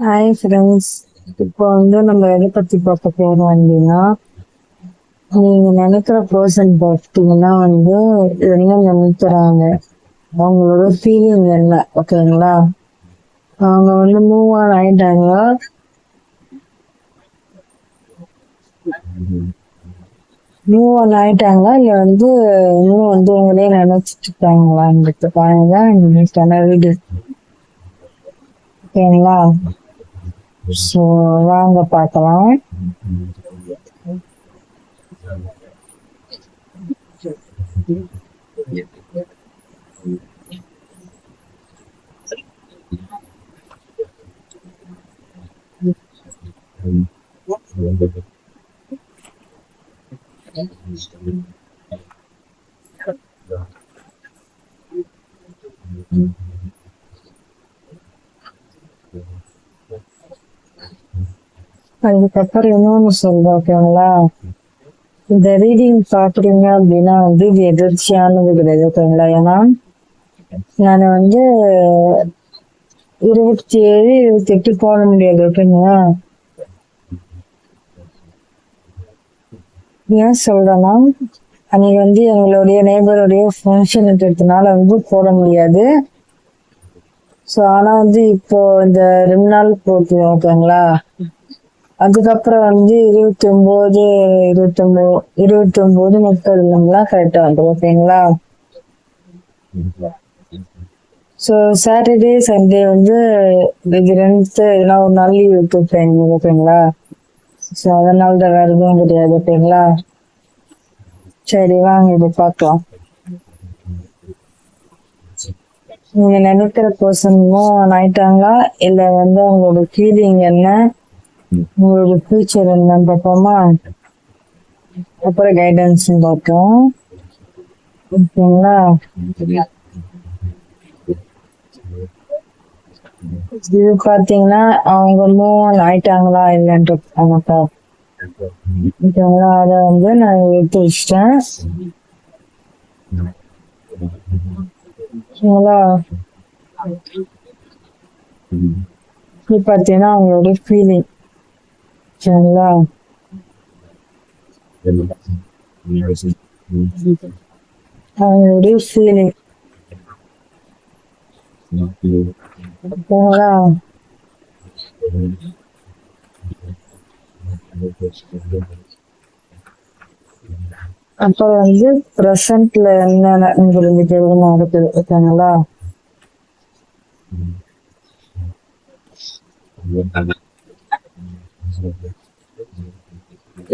Hi friends. இப்போ நம்ம எதை பற்றி பார்க்க போகிறோம் அப்படின்னா, நீங்கள் நினைக்கிற பர்சன் பார்த்தீங்கன்னா என்ன நினைக்கிறாங்க, அவங்களோட ஃபீலிங் என்ன, ஓகேங்களா? அவங்க மூவ் ஆன் ஆகிட்டாங்களா, இல்லை இன்னும் உங்களே நினைச்சிட்டு இருக்காங்களான்றது பாருங்க வீடு, ஓகேங்களா? ஸோ வாங்க பார்க்கலாம். அதுக்கப்புறம் இன்னொன்னு சொல்றேன், ஓகேங்களா? இந்த ரீடிங் பாக்குறீங்க அப்படின்னா இது எதிர்ச்சியானது கிடையாது, ஓகேங்களா? ஏன்னா நான் 27, 28 போட முடியாது, ஓகேங்களா? ஏன் சொல்றேன்னா, அன்னைக்கு எங்களுடைய நெய்பருடைய ஃபங்க்ஷன் இருக்கிறதுனால போட முடியாது. ஸோ ஆனா இப்போ இந்த 2 நாள் போட்டு, ஓகேங்களா? அதுக்கப்புறம் 29, 30 நம்மளாம் கரெக்டா வந்துடும், ஓகேங்களா? ஸோ சாட்டர்டே சண்டே இது 2 எதனா ஒரு நாள் லீவ் விட்டுருப்பேன், ஓகேங்களா? ஸோ அதனால தான் வேற எதுவும் கிடையாது, ஓகேங்களா? சரி வாங்க இதை பார்க்கலாம். நீங்க நினைக்கிற பர்சனும் ஆயிட்டாங்களா, இல்ல உங்களோட ஃபீலிங் என்ன, உங்களோட ஃபியூச்சர் என்னன்னு பார்ப்போமா? அப்புறம் கைடன்ஸ் பார்ப்போம், ஓகேங்களா? இது பாத்தீங்கன்னா அவங்க மூவ் ஆயிட்டாங்களா இல்லைன்றது ஓகேங்களா? அதை நான் எடுத்து வச்சிட்டேன், ஓகேங்களா? இது பார்த்தீங்கன்னா அவங்களோட ஃபீலிங், சரிங்களா? அவங்களுடைய ஃபீலிங், ஓகேங்களா? அப்புறம் ப்ரெசன்ட்ல என்ன உங்களுக்கு நடக்குது, ஓகேங்களா?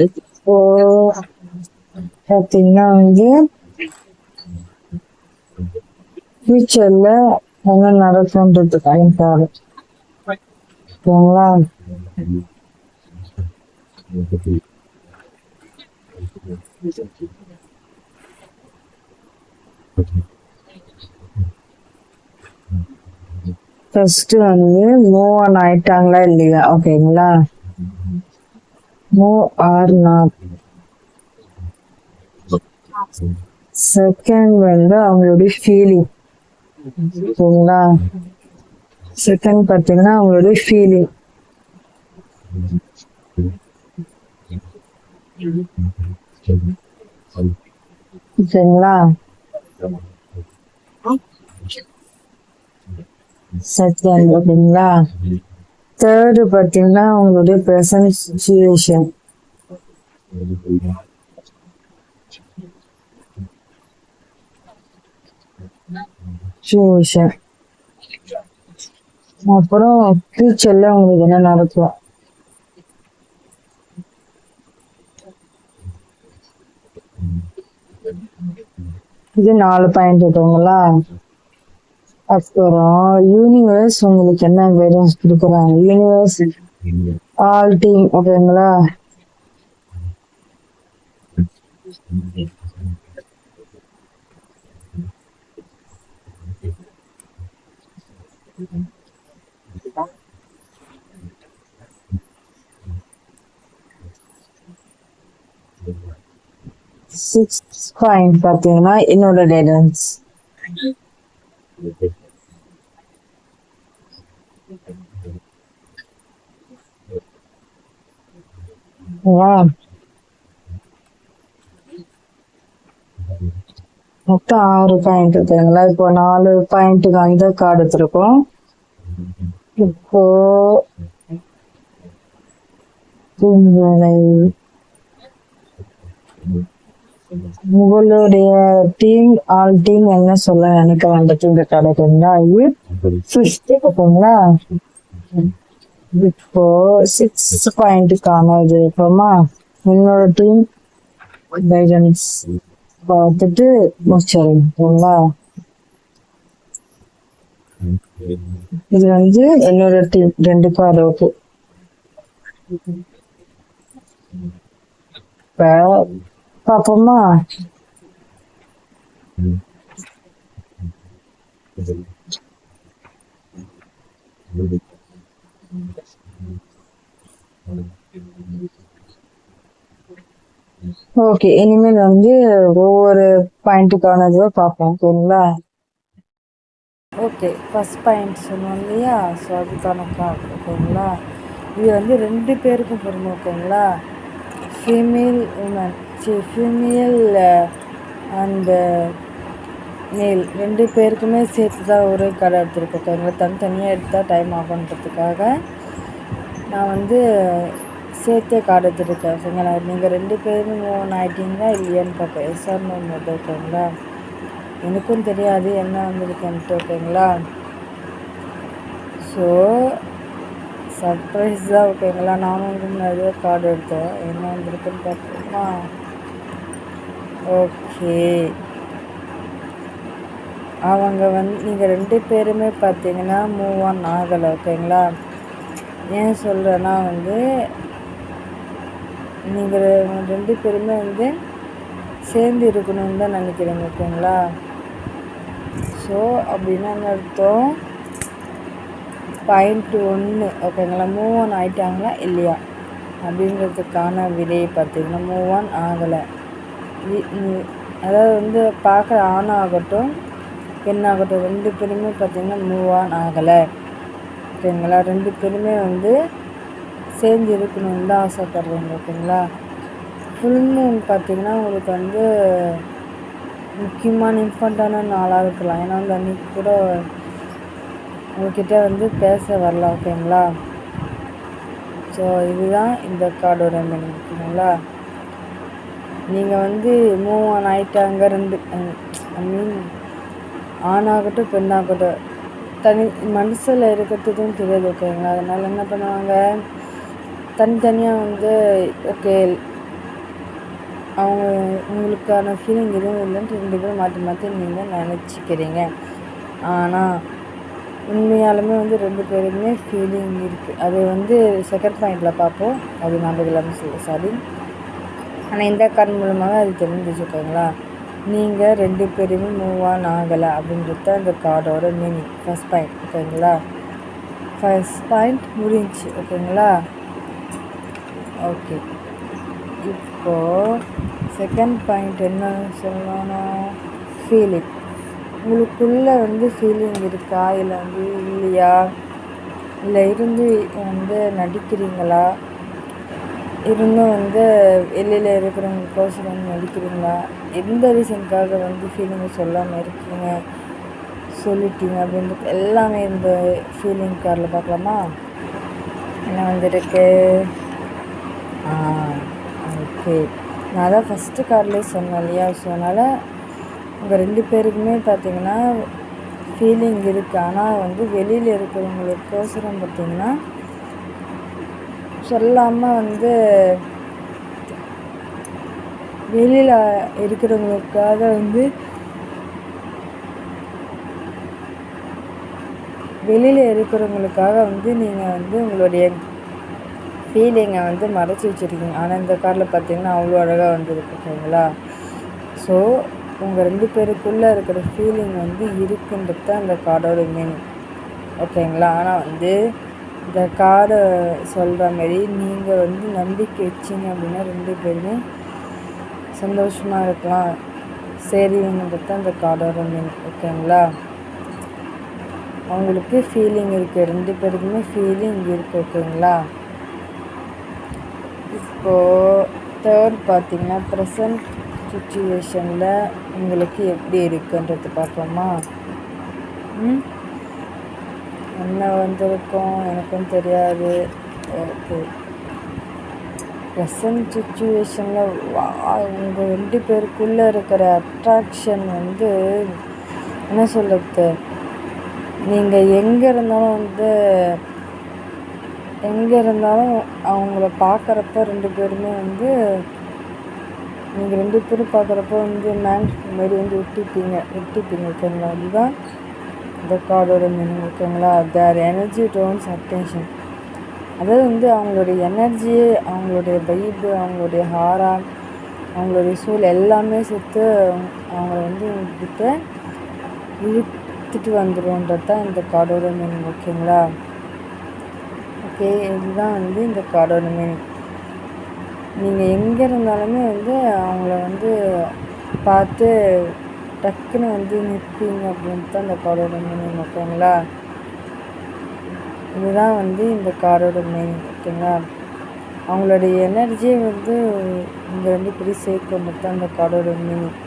இப்போ பார்த்தீங்கன்னா ஃபியூச்சர்ல என்ன நடக்கும்ன்றது பாரு, ஓகேங்களா? ஃபர்ஸ்ட் மூவ் ஆன் ஆயிட்டாங்களா இல்லையா, ஓகேங்களா? Move R not. செகண்ட் அவங்களுடைய ஃபீலிங், ஓகேங்களா? செகண்ட் பார்த்தீங்கன்னா அவங்களுடைய ஃபீலிங், ஓகேங்களா? செகண்ட், ஓகேங்களா? தேர்டு பார்த்தீங்கன்னா அவங்களுடைய ப்ரெசன்ட் சிச்சுவேஷன், அப்புறம் ஃபியூச்சர்ல உங்களுக்கு என்ன நடக்கும். இது 4 பாயிண்ட், ஓகேங்களா? அப்புறம் யூனிவர்ஸ் உங்களுக்கு என்ன கைடன்ஸ் கொடுக்குறாங்க, யூனிவர்ஸ் ஆல் டீம், ஓகேங்களா? சிக்ஸ்த் பாயிண்ட் பார்த்தீங்கன்னா என்னோட கைடன்ஸ், வா மொத்தம் 6 பாயிண்ட் இருக்குங்களா? இப்போ 4 பாயிண்ட்டுக்கு அந்த கார்டு எடுத்திருக்கோம். இப்போ உங்களை உங்களுடைய டீம் ஆல் டீம் என்ன சொல்ல நினைக்கிறாங்க இந்த கடைக்குங்களா? இது 5th ஓகேங்களா? இப்போ 6 பாயிண்ட்டுக்கான இது இருப்போமா? என்னோட டீம் கைடன்ஸ் பார்த்துட்டு முடிச்சிடுங்களா? இது வந்து என்னோட டீம் 2 கார்டு ஓகே. இப்போ பார்ப்போமா? ஓகே, இனிமேல் வந்து ஒவ்வொரு பாயிண்ட்டுக்கானதை பார்ப்போம் ஓகேங்களா? ஓகே, ஃபர்ஸ்ட் பாயிண்ட் சொன்னோம் இல்லையா? ஸோ அதுக்கான கார்டு ஓகேங்களா? இது வந்து 2 பேருக்கும் பொருந்தும் ஓகேங்களா? ஃபீமேல் உமன் ஃபீமேல் அண்டு மேல் 2 பேருக்குமே சேர்த்து தான் ஒரே கார்டு எடுத்துருக்கோம் ஓகேங்களா? தனித்தனியாக எடுத்தால் டைம் ஆகுன்றதுக்காக நான் வந்து சேர்த்தே கார்டு எடுத்துருக்கேன் ஓகேங்களா? நீங்கள் 2 பேருமே மூவ் ஆன் ஆகிட்டீங்களா இல்லையான்னு பார்ப்பேன். எஸ்ஆர் நோட் ஓகேங்களா? எனக்கும் தெரியாது என்ன வந்திருக்கேன்ட்டு ஓகேங்களா? ஸோ சர்ப்ரைஸ் தான் ஓகேங்களா? நானும் வந்து நிறைய கார்டு எடுத்தேன். என்ன வந்திருக்குன்னு பார்ப்போமா? ஓகே, அவங்க வந்து நீங்கள் 2 பேருமே பார்த்தீங்கன்னா மூவ் ஆன் ஆகலை ஓகேங்களா? ஏன் சொல்கிறேன்னா வந்து நீங்கள் 2 பேருமே வந்து சேர்ந்து இருக்கணும்னு தான் நினைக்கிறேங்க ஓகேங்களா? ஸோ அப்படின்னா என்ன அர்த்தம்? பாயிண்ட் 1 ஓகேங்களா? மூவ் ஆன் ஆகிட்டாங்களா இல்லையா அப்படின்றதுக்கான விடையை பார்த்தீங்கன்னா மூவ் ஆன் ஆகலை. அதாவது வந்து பார்க்குற ஆணாகட்டும் பெண்ணாகட்டும் 2 பேருமே பார்த்தீங்கன்னா மூவ் ஆன் ஆகலை ஓகேங்களா? 2 பேருமே வந்து சேர்ந்து இருக்கணும்னு தான் ஆசைப்படுறீங்க ஓகேங்களா? ஃபுல் மூன் பார்த்தீங்கன்னா உங்களுக்கு வந்து முக்கியமான இம்பார்ட்டான நாளாக இருக்கலாம். ஏன்னா வந்து அன்றைக்கி கூட உங்கள்கிட்ட வந்து பேச வரல ஓகேங்களா? ஸோ இதுதான் இந்த கார்டோட மீனிங் ஓகேங்களா? நீங்கள் வந்து மூவ் ஆன் ஆகிட்டாங்க 2 ஐ மீன் ஆணாகட்டும் பெண்ணாகட்டும் மனசில் இருக்கிறதுக்கும் தெரியாது ஓகேங்களா? அதனால் என்ன பண்ணுவாங்க, தனித்தனியாக வந்து ஓகே அவங்க உங்களுக்கான ஃபீலிங் எதுவும் இல்லைன்ட்டு 2 பேரும் மாற்றி மாற்றி நீங்கள் நினச்சிக்கிறீங்க. ஆனால் உண்மையாலுமே வந்து 2 பேருக்குமே ஃபீலிங் இருக்குது. அது வந்து செகண்ட் பாயிண்டில் பார்ப்போம். அது ஞாபகம் இல்லாமல் சாரி. ஆனால் இந்த கார்டு மூலமாக அது தெரிஞ்சிச்சு ஓகேங்களா? நீங்கள் 2 பேருமே மூவ் ஆன் ஆகலை அப்படின்றது தான் இந்த கார்டோட மீனிங். ஃபர்ஸ்ட் பாயிண்ட் ஓகேங்களா? ஃபர்ஸ்ட் பாயிண்ட் முடிஞ்சிச்சு ஓகேங்களா? ஓகே, இப்போது செகண்ட் பாயிண்ட் என்ன சொல்லணும்? ஃபீலிங். உங்களுக்குள்ளே வந்து ஃபீலிங் இருக்கா இல்லை வந்து இல்லையா? இல்லை இருந்து வந்து நடிக்கிறீங்களா? இருந்தும் வந்து வெளியில் இருக்கிறவங்களுக்கோசரம் நடிக்கிறீங்களா? எந்த ரீசனுக்காக வந்து ஃபீலிங்கை சொல்லாமல் இருக்கீங்க சொல்லிட்டீங்க அப்படின்றது எல்லாமே இந்த ஃபீலிங் கார்டில் பார்க்கலாமா? என்ன வந்திருக்கு? ஓகே, நான் தான் ஃபஸ்ட்டு கார்ட்லேயே சொன்னேன் இல்லையா? ஸோ அதனால் உங்கள் 2 பேருக்குமே பார்த்தீங்கன்னா ஃபீலிங் இருக்குது. ஆனால் வந்து வெளியில் இருக்கிறவங்களுக்கோசரம் பார்த்திங்கன்னா சொல்லாமல் வந்து வெளியில் இருக்கிறவங்களுக்காக வந்து நீங்கள் வந்து உங்களுடைய ஃபீலிங்கை வந்து மறைச்சி வச்சுருக்கீங்க. ஆனால் இந்த கார்டில் பார்த்தீங்கன்னா அவ்வளோ அழகாக வந்துருக்கு ஓகேங்களா? ஸோ உங்கள் 2 பேருக்குள்ளே இருக்கிற ஃபீலிங் வந்து இருக்குன்றது தான் இந்த கார்டோட மீனிங் ஓகேங்களா? ஆனால் வந்து இந்த கார்டை சொல்கிற மாதிரி நீங்கள் வந்து நம்பிக்கை வச்சிங்க அப்படின்னா 2 பேருமே சந்தோஷமாக இருக்கலாம். சரின்றது தான் இந்த கார்டோட மீனிங் ஓகேங்களா? அவங்களுக்கு ஃபீலிங் இருக்குது, 2 பேருக்குமே ஃபீலிங் இருக்குது ஓகேங்களா? இப்போது தேர்ட் பார்த்தீங்கன்னா ப்ரெசன்ட் சுச்சுவேஷனில் உங்களுக்கு எப்படி இருக்குன்றது பார்ப்போமா. என்ன வந்திருக்கும் எனக்கும் தெரியாது. ஓகே, ப்ரெசன்ட் சுச்சுவேஷனில் உங்கள் 2 பேருக்குள்ளே இருக்கிற அட்ராக்ஷன் வந்து என்ன சொல்கிறது, நீங்கள் எங்கே இருந்தாலும் அவங்கள பார்க்குறப்ப 2 பேருமே வந்து நீங்கள் 2 பேரும் பார்க்குறப்ப வந்து மாதிரி வந்து விட்டுப்பீங்க. ஓகேங்களா. அதுதான் இந்த கார்டோட மீனிங். ஓகேங்களா. Their energy drones attention. அதாவது வந்து அவங்களுடைய எனர்ஜியே, அவங்களுடைய வைப்பு, அவங்களுடைய ஹாரா, அவங்களுடைய சூழல் எல்லாமே சேர்த்து அவங்கள வந்து உங்ககிட்ட இழுத்துட்டு வந்துடும்ன்றது தான் இந்த கார்டோட மீனிங். ஓகேங்களா. ஓகே, இதுதான் வந்து இந்த கார்டோட மீனிங். நீங்கள் எங்கே இருந்தாலுமே வந்து அவங்கள வந்து பார்த்து டக்குன்னு வந்து நிற்பீங்க அப்படின்ட்டு தான் இந்த கார்டோட மீனிங். ஓகேங்களா. இதுதான் வந்து இந்த கார்டோட மீனிங். ஓகேங்களா. அவங்களுடைய எனர்ஜியை வந்து இங்கே 2 பேரும் சேர்க்கணும் தான் இந்த கார்டோட மீனிங்.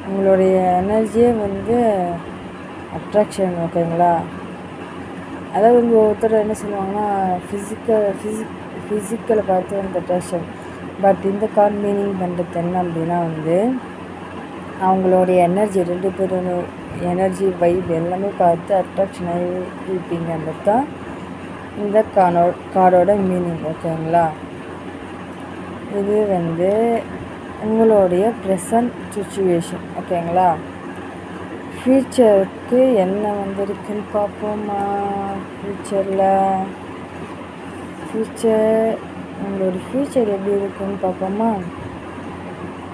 உங்களுடைய எனர்ஜியே வந்து அட்ராக்ஷன். ஓகேங்களா. அதாவது வந்து ஒவ்வொருத்தர் என்ன சொல்லுவாங்கன்னா ஃபிசிக்கலை பார்த்து வந்து அட்ராக்ஷன். பட் இந்த கார்டு மீனிங் பண்ணுறது என்ன அப்படின்னா வந்து அவங்களுடைய எனர்ஜி, 2 பேரும் எனர்ஜி வைப் எல்லாமே பார்த்து அட்ராக்ஷன் ஆகி இருப்பீங்கன்றது தான் இந்த கார்டோட மீனிங். ஓகேங்களா. இது வந்து உங்களுடைய ப்ரெசன்ட் சுச்சுவேஷன். ஓகேங்களா. ஃப்யூச்சருக்கு என்ன வந்திருக்குன்னு பார்ப்போமா. உங்களோட ஃப்யூச்சர் எப்படி இருக்குன்னு பார்ப்போமா.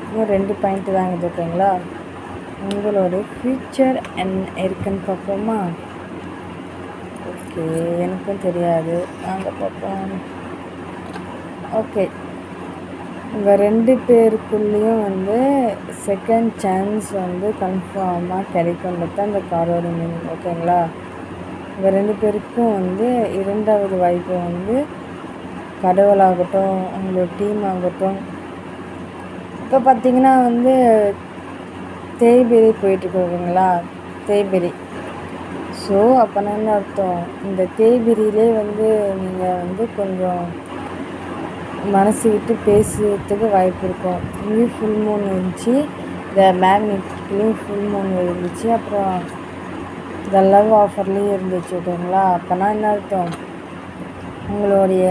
இன்னும் 2 பாயிண்ட்டு தாங்க இது. ஓகேங்களா. உங்களோட ஃப்யூச்சர் என்ன இருக்குன்னு பார்ப்போமா. ஓகே, எனக்கும் தெரியாது, நாங்கள் பார்ப்போம். ஓகே, உங்கள் 2 பேருக்குள்ளேயும் வந்து செகண்ட் சான்ஸ் வந்து கன்ஃபார்மாக கிடைக்கும்ன்றது தான் இந்த கார்டோட மீனிங். ஓகேங்களா. உங்கள் 2 பேருக்கும் வந்து 2வது வாய்ப்பு வந்து கடவுளாகட்டும், உங்களோட டீம் ஆகட்டும். இப்போ பார்த்தீங்கன்னா வந்து தேய்பிரி போயிட்டுருக்கு. ஓகேங்களா. தேய்பிரி. ஸோ அப்போ என்ன அர்த்தம், இந்த தேய்பிரியிலே வந்து நீங்கள் வந்து கொஞ்சம் மனசு விட்டு பேசுறதுக்கு வாய்ப்பு இருக்கும். இங்கேயும் ஃபுல் மூன் இருந்துச்சு, இந்த மேக்னெட்லேயும் ஃபுல் மூன் இருந்துச்சு, அப்புறம் இந்த லவ் ஆஃபர்லேயும் இருந்துச்சு. ஓகேங்களா. அப்போனா என்ன அர்த்தம், உங்களுடைய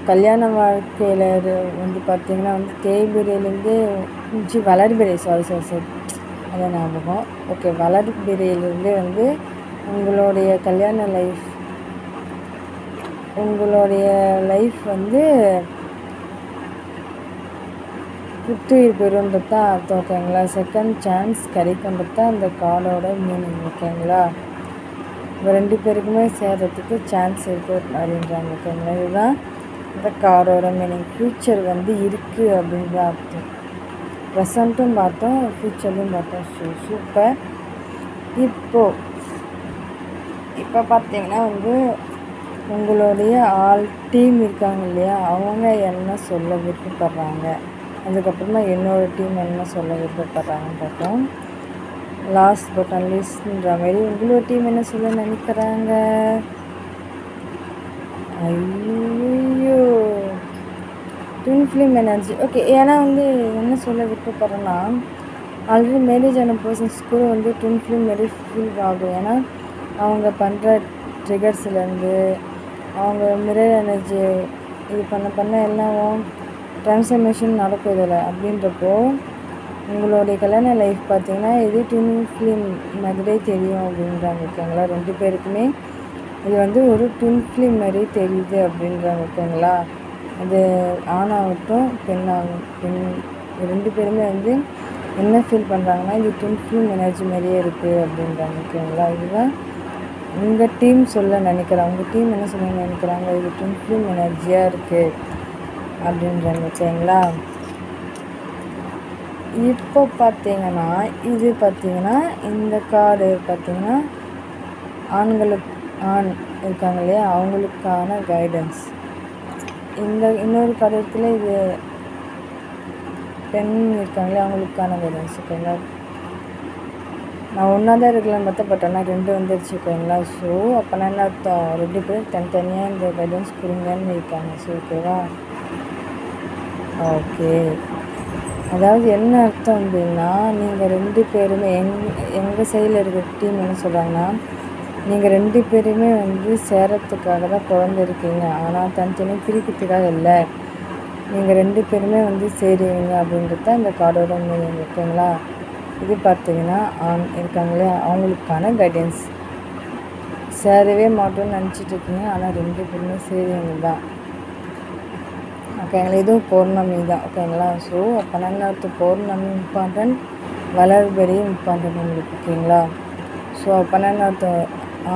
கல்யாண வாழ்க்கையில் வந்து பார்த்திங்கன்னா வந்து தேய்பிரையிலேருந்து வளர்பிறை சாரி அதான் ஞாபகம். ஓகே, வளர்பிறையிலேருந்து வந்து உங்களுடைய கல்யாண லைஃப் வந்து புத்துயிர் பெறுன்றது தான் அர்த்தம். ஓகேங்களா. செகண்ட் சான்ஸ் கிடைக்குன்றது தான் இந்த கார்டோட மீனிங். ஓகேங்களா. இப்போ 2 பேருக்குமே சேர்கிறதுக்கு சான்ஸ் இருக்குது அப்படின்றாங்க. ஓகேங்களா. இதுதான் இந்த கார்டோட மீனிங். ஃப்யூச்சர் வந்து இருக்குது அப்படின்ற அர்த்தம். ப்ரெசண்ட்டும் பார்த்தோம், ஃப்யூச்சரும் பார்த்தோம். சூப்பர். இப்போ பார்த்தீங்கன்னா வந்து உங்களுடைய டீம் இருக்காங்க இல்லையா, அவங்க என்ன சொல்ல விருப்பப்படுறாங்க, அதுக்கப்புறமா என்னோடய டீம் என்ன சொல்ல விருப்பப்படுறாங்கன்னு பார்த்தோம். லாஸ்ட் பட் அன்லீஸ்ட்ன்ற மாதிரி உங்களோட டீம் என்ன சொல்ல நினைக்கிறாங்க. ஐயோ, ட்வின் ஃப்ளேம் எனர்ஜி. ஓகே, ஏன்னா வந்து என்ன சொல்ல விருப்பப்படுறேன்னா, ஆல்ரெடி மேரேஜ் ஆன பர்சன்ஸ் கூட வந்து ட்வின் ஃப்ளேம் மாரி ஃபீல் ஆகும். ஏன்னா அவங்க பண்ணுற ட்ரிகர்ஸ்லேருந்து அவங்க மிரர் எனர்ஜி இது பண்ண எல்லாம் ட்ரான்ஸ்ஃபர்மேஷன் நடக்கும் இதில். அப்படின்றப்போ உங்களுடைய கல்யாண லைஃப் பார்த்திங்கன்னா இது ட்வின் ஃப்ளேம் மாதிரியே தெரியும் அப்படின்றாங்க. ஓகேங்களா. 2 பேருக்குமே இது வந்து ஒரு ட்வின் ஃப்ளேம் மாதிரி தெரியுது அப்படின்றாங்க. ஓகேங்களா. அது ஆணாகட்டும் பெண் 2 பேருமே வந்து என்ன ஃபீல் பண்ணுறாங்கன்னா இது ட்வின் ஃப்ளேம் எனர்ஜி மாதிரியே இருக்குது அப்படின்றாங்க. ஓகேங்களா. இதுதான் உங்கள் டீம் சொல்ல நினைக்கிறாங்க. உங்கள் டீம் என்ன சொல்ல நினைக்கிறாங்க, இது ட்வின் ஃப்ளேம் எனர்ஜியாக இருக்குது அப்படின்றாங்க. ஓகேங்களா. இப்போ பார்த்தீங்கன்னா இது பார்த்தீங்கன்னா இந்த கார்டு பார்த்தீங்கன்னா ஆண் இருக்காங்க இல்லையா, அவங்களுக்கான கைடன்ஸ். இந்த இன்னொரு காரியத்தில் இது பெண் இருக்காங்களே அவங்களுக்கான கைடன்ஸ். ஓகேங்களா, நான் ஒன்றா தான் இருக்கலாம்னு பார்த்தா, பட் ஆனால் 2 வந்துருச்சு. ஓகேங்களா, ஸோ அப்போனா என்ன அர்த்தம், 2 பேரும் தனித்தனியாக இந்த கைடன்ஸ் கொடுங்கன்னு இருக்காங்க. ஸோ ஓகேவா, ஓகே. அதாவது என்ன அர்த்தம் அப்படின்னா, நீங்கள் 2 பேருமே எங்கள் சைடில் இருக்கிற டீம் என்ன சொல்கிறாங்கன்னா, நீங்கள் 2 பேருமே வந்து சேரத்துக்காக தான் பிறந்திருக்கீங்க, ஆனால் தனித்தனியாக பிரிக்கிறதுக்காக இல்லை. நீங்கள் 2 பேருமே வந்து சேருவீங்க அப்படின்றது தான் இந்த கார்டோட மீனிங். ஓகேங்களா, இது பார்த்தீங்கன்னா ஆண் இருக்காங்களே அவங்களுக்கான கைடன்ஸ். சேரவே மாட்டோம்னு நினச்சிட்டு இருக்கீங்க, ஆனால் 2 பேருமே சேருவீங்க தான். ஓகேங்களா, இதுவும் பௌர்ணமி தான். ஓகேங்களா, ஸோ அப்போ என்ன அர்த்தம், பௌர்ணமி இம்பார்ட்டன்ட், வளர்பெரியும் இம்பார்ட்டன்ட் உங்களுக்கு. ஓகேங்களா, ஸோ அப்போ என்ன அர்த்தம்,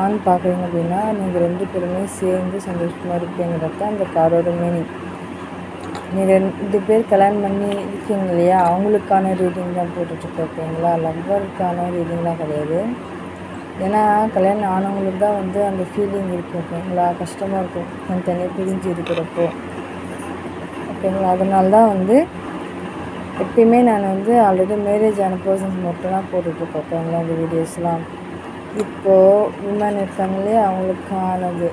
ஆண் பார்க்குறீங்க அப்படின்னா நீங்கள் 2 பேருமே சேர்ந்து சந்தோஷமாக இருப்பீங்கிறது தான் இந்த கார்டோட மீனிங். நீங்கள் 2 பேர் கல்யாணம் பண்ணி இருக்கீங்க இல்லையா, அவங்களுக்கான ரீடிங் தான் போட்டுட்ருக்கோம். ஓகேங்களா, லவ்வருக்கான ரீடிங்லாம் கிடையாது. ஏன்னா கல்யாணம் ஆனவங்களுக்கு தான் வந்து அந்த ஃபீலிங் இருக்கும். ஓகேங்களா, கஷ்டமாக இருக்கும் தனித்தனியாக பிரிஞ்சு இருக்கிறப்போ. ஓகேங்களா, அதனால தான் வந்து எப்பயுமே நான் வந்து ஆல்ரெடி மேரேஜ் ஆன பர்சன்ஸ் மட்டும் தான் போட்டுட்ருக்கோம். ஓகேங்களா, இந்த வீடியோஸ்லாம். இப்போது விமன் இருக்காங்களே அவங்களுக்கானது.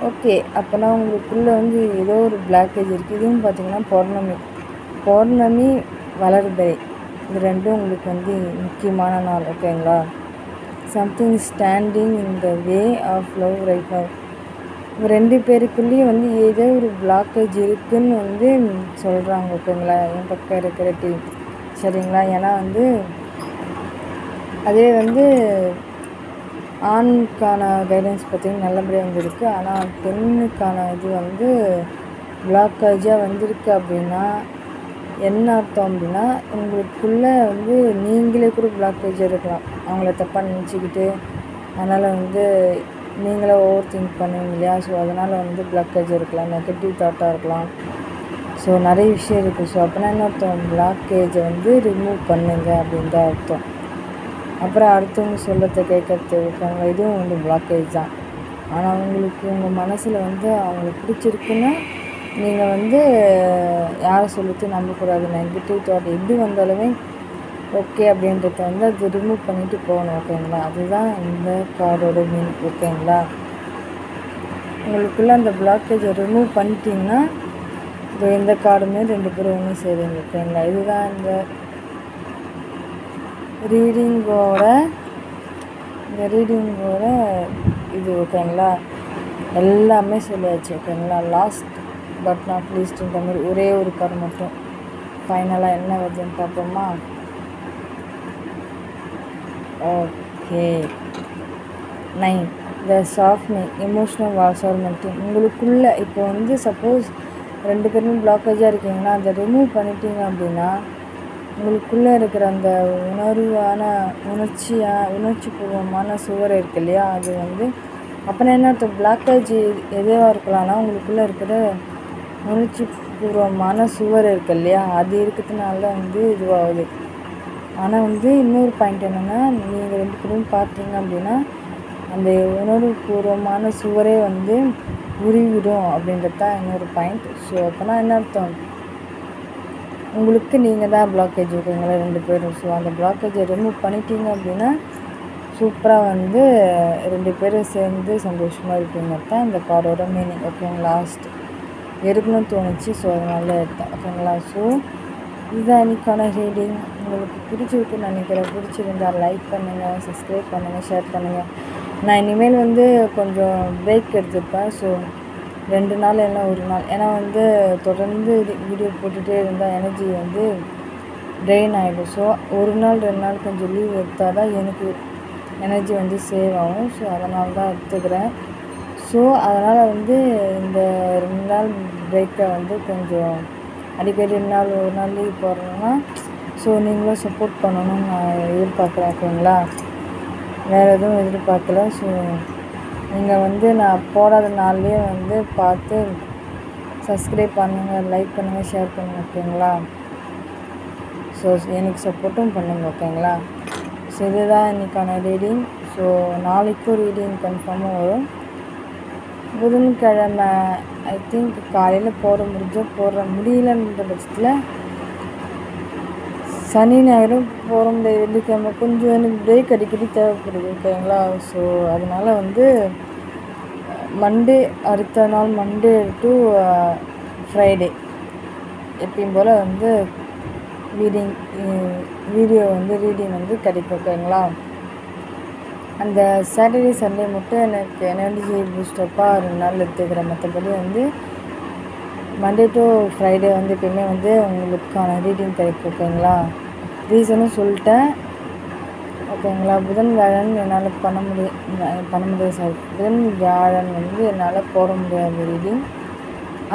ஓகே, அப்போனா உங்களுக்குள்ளே வந்து ஏதோ ஒரு பிளாக்கேஜ் இருக்குது. இதுவும் பார்த்திங்கன்னா பௌர்ணமி வளர்பிறை, இது 2ம் உங்களுக்கு வந்து முக்கியமான நாள். ஓகேங்களா, something standing in the way of love right now. உங்கள் 2 பேருக்குள்ளேயும் வந்து ஏதோ ஒரு பிளாக்கேஜ் இருக்குதுன்னு வந்து சொல்கிறாங்க. ஓகேங்களா, என் பக்கம் இருக்கிற டீம். சரிங்களா, ஏன்னா வந்து அதே வந்து ஆணுக்கான கைடன்ஸ் பார்த்திங்கன்னா நல்லபடியாக வந்திருக்கு, ஆனால் பெண்ணுக்கான இது வந்து பிளாக்கேஜாக வந்திருக்கு. அப்படின்னா என்ன அர்த்தம் அப்படின்னா, உங்களுக்குள்ளே வந்து நீங்களே கூட பிளாக்கேஜாக இருக்கலாம், அவங்கள தப்பாக நினச்சிக்கிட்டு. அதனால் வந்து நீங்களே ஓவர் திங்க் பண்ணுவீங்க இல்லையா, ஸோ அதனால் வந்து பிளாக்கேஜ் இருக்கலாம், நெகட்டிவ் தாட்டாக இருக்கலாம். ஸோ நிறைய விஷயம் இருக்குது. ஸோ அப்படின்னா என்ன அர்த்தம், பிளாக்கேஜை வந்து ரிமூவ் பண்ணுங்க அப்படின்னு தான் அர்த்தம். அப்புறம் அடுத்தவங்க சொல்லத்தை கேட்கறது இருக்காங்க, இதுவும் வந்து பிளாக்கேஜ் தான். ஆனால் உங்களுக்கு உங்கள் மனசில் வந்து அவங்களுக்கு பிடிச்சிருக்குன்னா நீங்கள் வந்து யாரை சொல்லிட்டு நம்பக்கூடாது. நெகட்டிவ் தாட் எப்படி வந்தாலுமே ஓகே அப்படின்றத வந்து அது ரிமூவ் பண்ணிவிட்டு போகணும். ஓகேங்களா, அதுதான் இந்த கார்டோட மீன். ஓகேங்களா, உங்களுக்குள்ளே அந்த பிளாக்கேஜை ரிமூவ் பண்ணிட்டீங்கன்னா இப்போ எந்த கார்டுமே 2 பேரும் ஒன்றும் சேருங்க. ஓகேங்களா, இதுதான் இந்த ரீடிங்கோட இது. ஓகேங்களா, எல்லாமே சொல்லியாச்சு. ஓகேங்களா, லாஸ்ட் பட் நாட் லீஸ்ட்ன்ற மாதிரி ஒரே ஒரு கார்டு மட்டும் ஃபைனலாக என்ன வருதுன்னு பார்ப்போமா. ஓகே, 9 த சாஃப்ட்னிங் எமோஷ்னல் வால்சார்மெண்ட்டிங். உங்களுக்குள்ளே இப்போ வந்து சப்போஸ் 2 பேருமே பிளாக்கேஜாக இருக்கீங்கன்னா அதை ரிமூவ் பண்ணிட்டீங்க அப்படின்னா உங்களுக்குள்ளே இருக்கிற அந்த உணர்ச்சி பூர்வமான சுவர் இருக்கு இல்லையா, அது வந்து அப்புறம் என்ன அர்த்தம், பிளாக்கேஜ் எதுவாக இருக்கலாம்னா உங்களுக்குள்ளே இருக்கிற உணர்ச்சி பூர்வமான சுவர் இருக்கு இல்லையா, அது இருக்கிறதுனால தான் வந்து இதுவாகுது. ஆனால் வந்து இன்னொரு பாயிண்ட் என்னென்னா, நீங்கள் 2 பேரும் பார்த்தீங்க அப்படின்னா அந்த உணர்வுபூர்வமான சுவரே வந்து உருவிடும் அப்படின்றது தான் இன்னொரு பாயிண்ட். ஸோ அப்போனா என்ன அர்த்தம், உங்களுக்கு நீங்கள் தான் பிளாக்கேஜ் இருக்கீங்களா 2 பேரும். ஸோ அந்த பிளாக்கேஜை ரிமூவ் பண்ணிட்டீங்க அப்படின்னா சூப்பராக வந்து 2 பேரும் சேர்ந்து சந்தோஷமாக இருப்பீங்க தான் இந்த கார்டோட மீனிங். ஓகேங்களா, லாஸ்ட் எடுக்கணும்னு தோணுச்சு, ஸோ அதனால எடுத்தேன். ஓகேங்களா, ஸோ இதுதான் இன்னைக்கான ரீடிங். உங்களுக்கு பிடிச்சிருக்குன்னு நினைக்கிறேன். பிடிச்சிருந்தால் லைக் பண்ணுங்கள், சப்ஸ்கிரைப் பண்ணுங்கள், ஷேர் பண்ணுங்கள். நான் இனிமேல் வந்து கொஞ்சம் பிரேக் எடுத்துப்பேன். ஸோ 2 நாள் இல்லைனா 1 நாள், ஏன்னா வந்து தொடர்ந்து வீடியோ போட்டுகிட்டே இருந்தால் எனர்ஜி வந்து ட்ரெயின் ஆகிடும். ஸோ 1 நாள் 2 நாள் கொஞ்சம் லீவ் எடுத்தால் தான் எனக்கு எனர்ஜி வந்து சேவ் ஆகும். ஸோ அதனால தான் எடுத்துக்கிறேன். ஸோ அதனால் வந்து இந்த 2 நாள் பிரேக்கை வந்து கொஞ்சம் அடிக்கடி 2 நாள் 1 நாள் லீவ் போடுறேன்னா ஸோ நீங்களும் சப்போர்ட் பண்ணணும்னு நான் எதிர்பார்க்குறேன். ஓகேங்களா, வேறு எதுவும் எதிர்பார்க்கல. ஸோ நீங்கள் வந்து நான் போடாத நாள்லேயே வந்து பார்த்து சப்ஸ்கிரைப் பண்ணுங்கள், லைக் பண்ணுங்கள், ஷேர் பண்ணுங்கள். ஓகேங்களா, ஸோ எனக்கு சப்போர்ட்டும் பண்ணுங்கள். ஓகேங்களா, ஸோ இதுதான் இன்றைக்கான ரீடிங். ஸோ நாளைக்கும் ரீடிங் கன்ஃபார்மாக வரும். புதன்கிழமை ஐ திங்க் காலையில் போட முடியலன்ற பட்சத்தில் சனி ஞாயிறும் போகிற முடியாது, வெள்ளிக்கிழமை கொஞ்சம் எனக்கு பிரேக் அடிக்கடி தேவைப்படுது ஓகேங்களா. ஸோ அதனால் வந்து மண்டே அடுத்த நாள் மண்டே டு ஃப்ரைடே எப்பயும் போல் வந்து வீடியோ வந்து ரீடிங் வந்து கிடைக்கும் ஓகேங்களா. அந்த சாட்டர்டே சண்டே மட்டும் எனக்கு எனர்ஜி பூஸ்டப்பாக 2 நாள் எடுத்துக்கிறேன். மற்றபடி வந்து மண்டே டு ஃப்ரைடே வந்து எப்பயுமே வந்து உங்களுக்கான ரீடிங் கிடைக்கும் ஓகேங்களா. ரீசனும் சொல்லிட்டேன் ஓகேங்களா. புதன் வியாழன் என்னால் பண்ண முடியாது சார். புதன் வியாழன் வந்து என்னால் போட முடியாது ரீடிங்.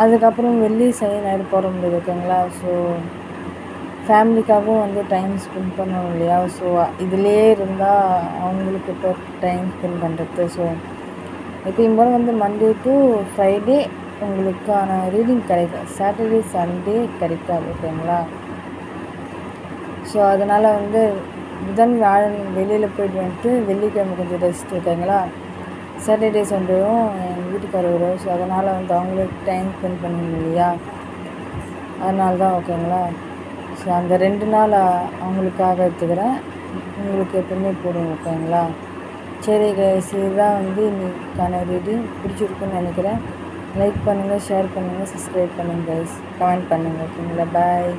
அதுக்கப்புறம் வெள்ளி சனி ஞாயிறு போட முடியாது ஓகேங்களா. ஸோ ஃபேமிலிக்காகவும் வந்து டைம் ஸ்பெண்ட் பண்ணணும் இல்லையா. ஸோ இதிலே இருந்தால் அவங்களுக்கு இப்போ டைம் ஸ்பெண்ட் பண்ணுறது. ஸோ எப்பயும் போல் வந்து மண்டே டு ஃப்ரைடே உங்களுக்கான ரீடிங் கிடைக்கும், சாட்டர்டே சண்டே கிடைக்காது ஓகேங்களா. ஸோ அதனால் வந்து புதன் வியாழன் வெளியில் போய்ட்டு வந்துட்டு வெள்ளிக்கிழமை கொஞ்சம் ரெஸ்ட் ஓகேங்களா. சாட்டர்டே சண்டேவும் எங்கள் வீட்டுக்காரர் வரும். ஸோ அதனால் வந்து அவங்களுக்கு டைம் ஸ்பெண்ட் பண்ணணும் இல்லையா, அதனால தான் ஓகேங்களா. ஸோ அந்த 2 நாள் அவங்களுக்காக எடுத்துக்கிறேன், உங்களுக்கு எப்பவுமே போடுவோம் ஓகேங்களா. சரி கைஸ், இதுதான் வந்து இன்னைக்கான ரீடிங். பிடிச்சிருக்குன்னு நினைக்கிறேன். லைக் பண்ணுங்கள், ஷேர் பண்ணுங்கள், சப்ஸ்கிரைப் பண்ணுங்கள் கைஸ், கமெண்ட் பண்ணுங்கள் ஓகேங்களா. பாய்.